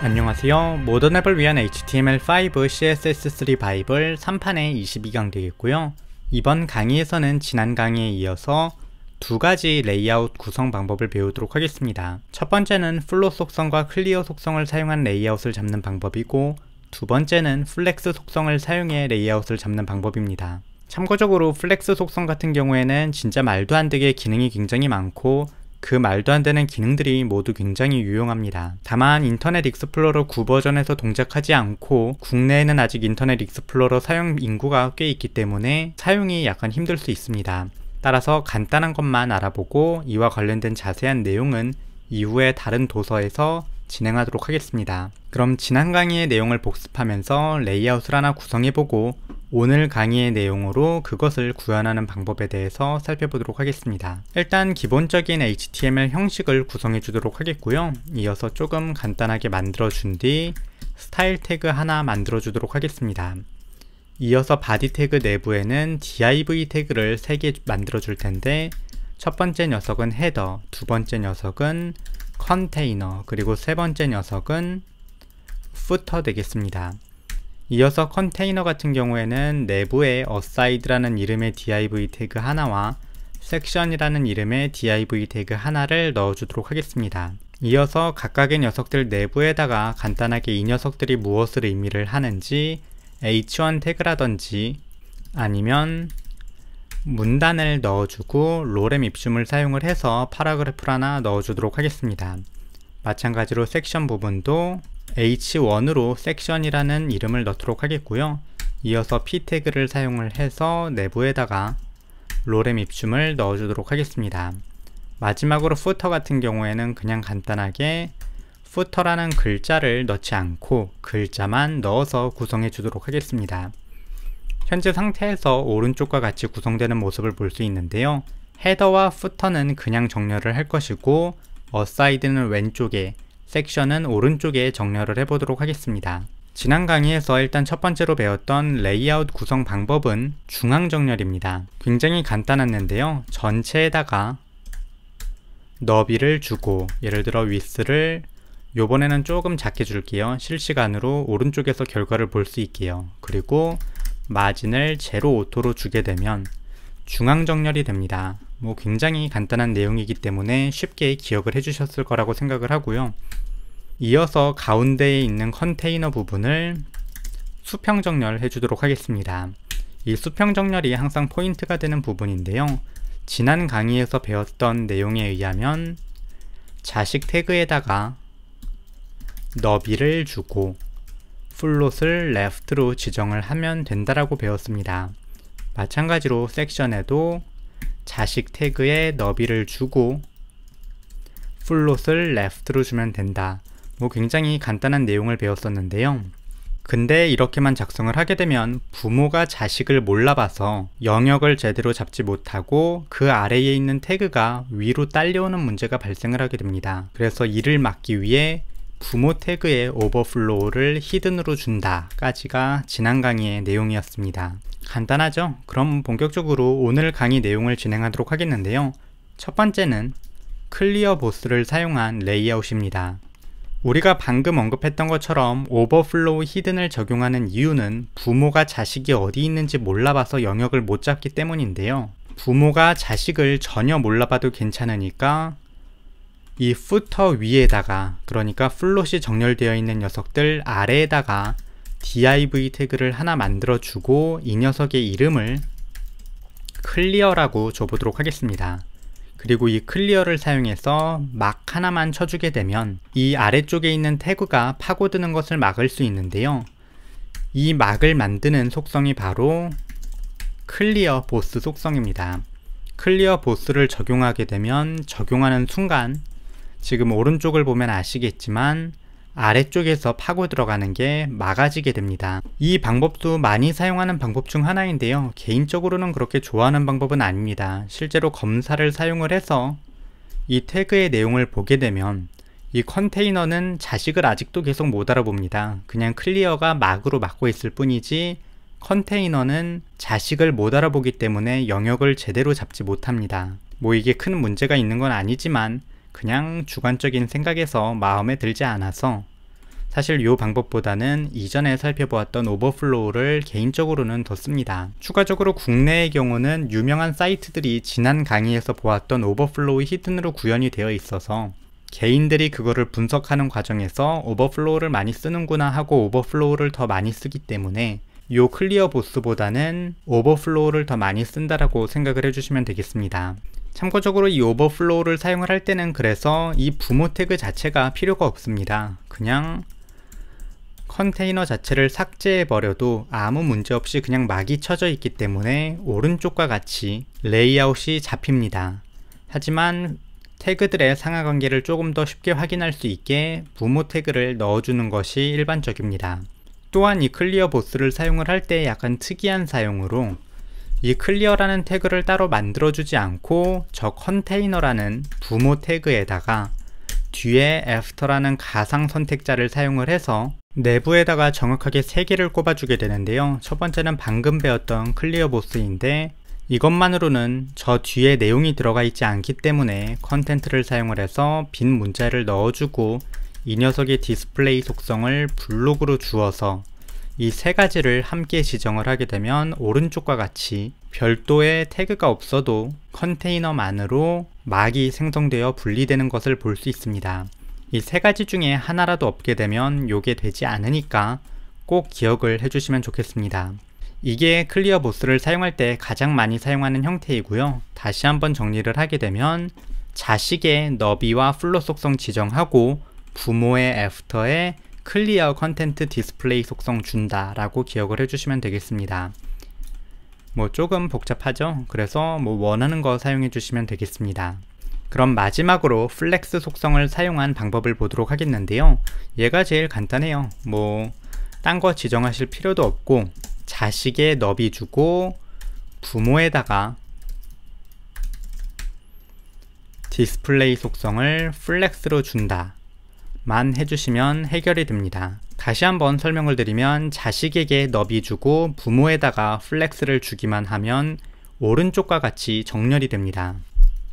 안녕하세요. 모던 앱을 위한 HTML5 CSS3 바이블 3판의 22강 되겠고요. 이번 강의에서는 지난 강의에 이어서 두 가지 레이아웃 구성 방법을 배우도록 하겠습니다. 첫 번째는 플로 속성과 클리어 속성을 사용한 레이아웃을 잡는 방법이고, 두 번째는 플렉스 속성을 사용해 레이아웃을 잡는 방법입니다. 참고적으로 플렉스 속성 같은 경우에는 진짜 말도 안 되게 기능이 굉장히 많고, 그 말도 안 되는 기능들이 모두 굉장히 유용합니다. 다만 인터넷 익스플로러 9 버전에서 동작하지 않고 국내에는 아직 인터넷 익스플로러 사용 인구가 꽤 있기 때문에 사용이 약간 힘들 수 있습니다. 따라서 간단한 것만 알아보고 이와 관련된 자세한 내용은 이후에 다른 도서에서 진행하도록 하겠습니다. 그럼 지난 강의의 내용을 복습하면서 레이아웃을 하나 구성해보고 오늘 강의의 내용으로 그것을 구현하는 방법에 대해서 살펴보도록 하겠습니다. 일단 기본적인 HTML 형식을 구성해 주도록 하겠고요. 이어서 조금 간단하게 만들어 준 뒤 스타일 태그 하나 만들어 주도록 하겠습니다. 이어서 바디 태그 내부에는 div 태그를 3개 만들어 줄 텐데, 첫 번째 녀석은 헤더, 두 번째 녀석은 컨테이너, 그리고 세 번째 녀석은 footer 되겠습니다. 이어서 컨테이너 같은 경우에는 내부에 aside라는 이름의 div 태그 하나와 section이라는 이름의 div 태그 하나를 넣어주도록 하겠습니다. 이어서 각각의 녀석들 내부에다가 간단하게 이 녀석들이 무엇을 의미를 하는지 h1 태그라든지 아니면 문단을 넣어주고 로렘 입춤을 사용을 해서 파라그래프를 하나 넣어주도록 하겠습니다. 마찬가지로 섹션 부분도 h1으로 섹션이라는 이름을 넣도록 하겠고요. 이어서 p 태그를 사용을 해서 내부에다가 로렘 입춤을 넣어주도록 하겠습니다. 마지막으로 footer 같은 경우에는 그냥 간단하게 footer라는 글자를 넣지 않고 글자만 넣어서 구성해 주도록 하겠습니다. 현재 상태에서 오른쪽과 같이 구성되는 모습을 볼 수 있는데요. 헤더와 footer는 그냥 정렬을 할 것이고 aside는 왼쪽에, 섹션은 오른쪽에 정렬을 해보도록 하겠습니다. 지난 강의에서 일단 첫 번째로 배웠던 레이아웃 구성 방법은 중앙 정렬입니다. 굉장히 간단했는데요. 전체에다가 너비를 주고, 예를 들어 width를 요번에는 조금 작게 줄게요. 실시간으로 오른쪽에서 결과를 볼 수 있게요. 그리고 마진을 제로 오토로 주게 되면 중앙 정렬이 됩니다. 굉장히 간단한 내용이기 때문에 쉽게 기억을 해주셨을 거라고 생각을 하고요. 이어서 가운데에 있는 컨테이너 부분을 수평 정렬 해주도록 하겠습니다. 이 수평 정렬이 항상 포인트가 되는 부분인데요. 지난 강의에서 배웠던 내용에 의하면 자식 태그에다가 너비를 주고 플롯을 left로 지정을 하면 된다라고 배웠습니다. 마찬가지로 섹션에도 자식 태그에 너비를 주고 플롯을 left로 주면 된다. 굉장히 간단한 내용을 배웠었는데요. 근데 이렇게만 작성을 하게 되면 부모가 자식을 몰라봐서 영역을 제대로 잡지 못하고 그 아래에 있는 태그가 위로 딸려오는 문제가 발생을 하게 됩니다. 그래서 이를 막기 위해 부모 태그의 오버플로우를 히든으로 준다 까지가 지난 강의의 내용이었습니다. 간단하죠? 그럼 본격적으로 오늘 강의 내용을 진행하도록 하겠는데요. 첫 번째는 클리어 보스를 사용한 레이아웃입니다. 우리가 방금 언급했던 것처럼 오버플로우 히든을 적용하는 이유는 부모가 자식이 어디 있는지 몰라봐서 영역을 못 잡기 때문인데요. 부모가 자식을 전혀 몰라봐도 괜찮으니까 이 footer 위에다가, 그러니까 플롯이 정렬되어 있는 녀석들 아래에다가 div 태그를 하나 만들어 주고 이 녀석의 이름을 클리어라고 줘보도록 하겠습니다. 그리고 이 클리어를 사용해서 막 하나만 쳐주게 되면 이 아래쪽에 있는 태그가 파고드는 것을 막을 수 있는데요. 이 막을 만드는 속성이 바로 클리어 보스 속성입니다. 클리어 보스를 적용하게 되면 적용하는 순간 지금 오른쪽을 보면 아시겠지만 아래쪽에서 파고 들어가는 게 막아지게 됩니다. 이 방법도 많이 사용하는 방법 중 하나인데요. 개인적으로는 그렇게 좋아하는 방법은 아닙니다. 실제로 검사를 사용을 해서 이 태그의 내용을 보게 되면 이 컨테이너는 자식을 아직도 계속 못 알아봅니다. 그냥 클리어가 막으로 막고 있을 뿐이지 컨테이너는 자식을 못 알아보기 때문에 영역을 제대로 잡지 못합니다. 이게 큰 문제가 있는 건 아니지만 그냥 주관적인 생각에서 마음에 들지 않아서 사실 이 방법보다는 이전에 살펴보았던 오버플로우를 개인적으로는 더 씁니다. 추가적으로 국내의 경우는 유명한 사이트들이 지난 강의에서 보았던 오버플로우 히든으로 구현이 되어 있어서 개인들이 그거를 분석하는 과정에서 오버플로우를 많이 쓰는구나 하고 오버플로우를 더 많이 쓰기 때문에 요 클리어 보스보다는 오버플로우를 더 많이 쓴다라고 생각을 해주시면 되겠습니다. 참고적으로 이 오버플로우를 사용을 할 때는 그래서 이 부모 태그 자체가 필요가 없습니다. 그냥 컨테이너 자체를 삭제해 버려도 아무 문제 없이 그냥 막이 쳐져 있기 때문에 오른쪽과 같이 레이아웃이 잡힙니다. 하지만 태그들의 상하관계를 조금 더 쉽게 확인할 수 있게 부모 태그를 넣어주는 것이 일반적입니다. 또한 이 클리어 보스를 사용을 할 때 약간 특이한 사용으로 이 클리어라는 태그를 따로 만들어주지 않고 저 컨테이너라는 부모 태그에다가 뒤에 애프터라는 가상 선택자를 사용을 해서 내부에다가 정확하게 3개를 꼽아주게 되는데요. 첫 번째는 방금 배웠던 클리어 보스인데 이것만으로는 저 뒤에 내용이 들어가 있지 않기 때문에 컨텐트를 사용을 해서 빈 문자를 넣어주고 이 녀석의 디스플레이 속성을 블록으로 주어서 이 3가지를 함께 지정을 하게 되면 오른쪽과 같이 별도의 태그가 없어도 컨테이너만으로 막이 생성되어 분리되는 것을 볼 수 있습니다. 이 3가지 중에 하나라도 없게 되면 요게 되지 않으니까 꼭 기억을 해주시면 좋겠습니다. 이게 클리어 보스를 사용할 때 가장 많이 사용하는 형태이고요. 다시 한번 정리를 하게 되면 자식의 너비와 플롯 속성 지정하고 부모의 애프터에 클리어 컨텐트 디스플레이 속성 준다 라고 기억을 해주시면 되겠습니다. 뭐 조금 복잡하죠? 그래서 뭐 원하는 거 사용해 주시면 되겠습니다. 그럼 마지막으로 플렉스 속성을 사용한 방법을 보도록 하겠는데요. 얘가 제일 간단해요. 뭐 딴 거 지정하실 필요도 없고 자식의 너비 주고 부모에다가 디스플레이 속성을 플렉스로 준다 만 해주시면 해결이 됩니다. 다시 한번 설명을 드리면 자식에게 너비 주고 부모에다가 플렉스를 주기만 하면 오른쪽과 같이 정렬이 됩니다.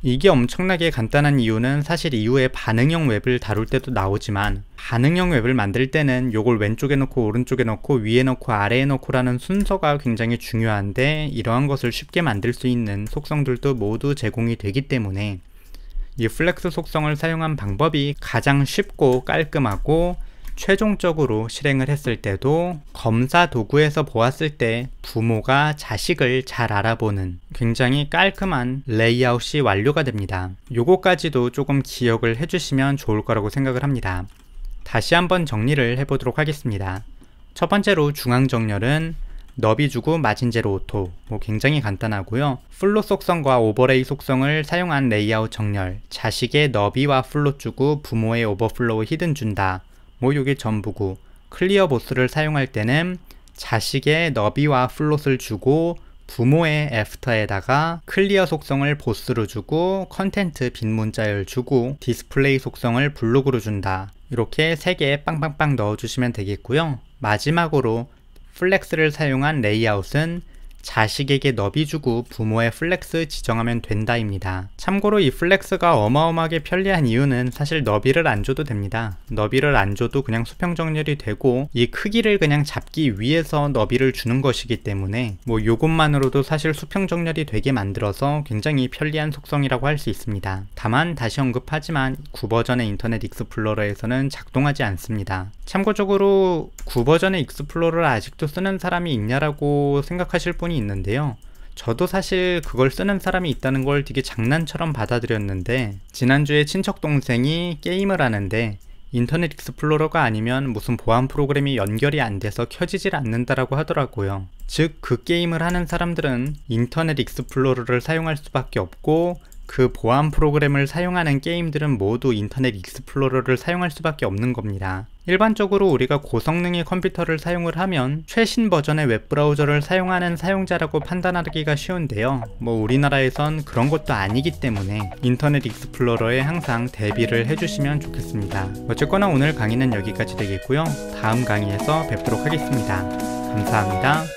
이게 엄청나게 간단한 이유는 사실 이후에 반응형 웹을 다룰 때도 나오지만 반응형 웹을 만들 때는 요걸 왼쪽에 놓고 오른쪽에 놓고 위에 놓고 아래에 놓고 라는 순서가 굉장히 중요한데 이러한 것을 쉽게 만들 수 있는 속성들도 모두 제공이 되기 때문에 이 플렉스 속성을 사용한 방법이 가장 쉽고 깔끔하고 최종적으로 실행을 했을 때도 검사 도구에서 보았을 때 부모가 자식을 잘 알아보는 굉장히 깔끔한 레이아웃이 완료가 됩니다. 요거까지도 조금 기억을 해주시면 좋을 거라고 생각을 합니다. 다시 한번 정리를 해보도록 하겠습니다. 첫 번째로 중앙 정렬은 너비 주고 마진 제로 오토, 뭐 굉장히 간단하고요. 플롯 속성과 오버레이 속성을 사용한 레이아웃 정렬, 자식의 너비와 플롯 주고 부모의 오버플로우 히든 준다. 뭐 요게 전부고, 클리어 보스를 사용할 때는 자식의 너비와 플롯을 주고 부모의 애프터에다가 클리어 속성을 보스로 주고 컨텐트 빈 문자열 주고 디스플레이 속성을 블록으로 준다. 이렇게 3개 빵빵빵 넣어주시면 되겠고요. 마지막으로 플렉스를 사용한 레이아웃은 자식에게 너비 주고 부모의 플렉스 지정하면 된다입니다. 참고로 이 플렉스가 어마어마하게 편리한 이유는 사실 너비를 안 줘도 됩니다. 너비를 안 줘도 그냥 수평 정렬이 되고 이 크기를 그냥 잡기 위해서 너비를 주는 것이기 때문에 뭐 요것만으로도 사실 수평 정렬이 되게 만들어서 굉장히 편리한 속성이라고 할 수 있습니다. 다만 다시 언급하지만 9버전의 인터넷 익스플로러에서는 작동하지 않습니다. 참고적으로 9버전의 익스플로러를 아직도 쓰는 사람이 있냐라고 생각하실 분이 있는데요. 저도 사실 그걸 쓰는 사람이 있다는 걸 되게 장난처럼 받아들였는데 지난주에 친척 동생이 게임을 하는데 인터넷 익스플로러가 아니면 무슨 보안 프로그램이 연결이 안 돼서 켜지질 않는다라고 하더라고요. 즉 그 게임을 하는 사람들은 인터넷 익스플로러를 사용할 수밖에 없고 그 보안 프로그램을 사용하는 게임들은 모두 인터넷 익스플로러를 사용할 수밖에 없는 겁니다. 일반적으로 우리가 고성능의 컴퓨터를 사용을 하면 최신 버전의 웹브라우저를 사용하는 사용자라고 판단하기가 쉬운데요. 뭐 우리나라에선 그런 것도 아니기 때문에 인터넷 익스플로러에 항상 대비를 해주시면 좋겠습니다. 어쨌거나 오늘 강의는 여기까지 되겠고요. 다음 강의에서 뵙도록 하겠습니다. 감사합니다.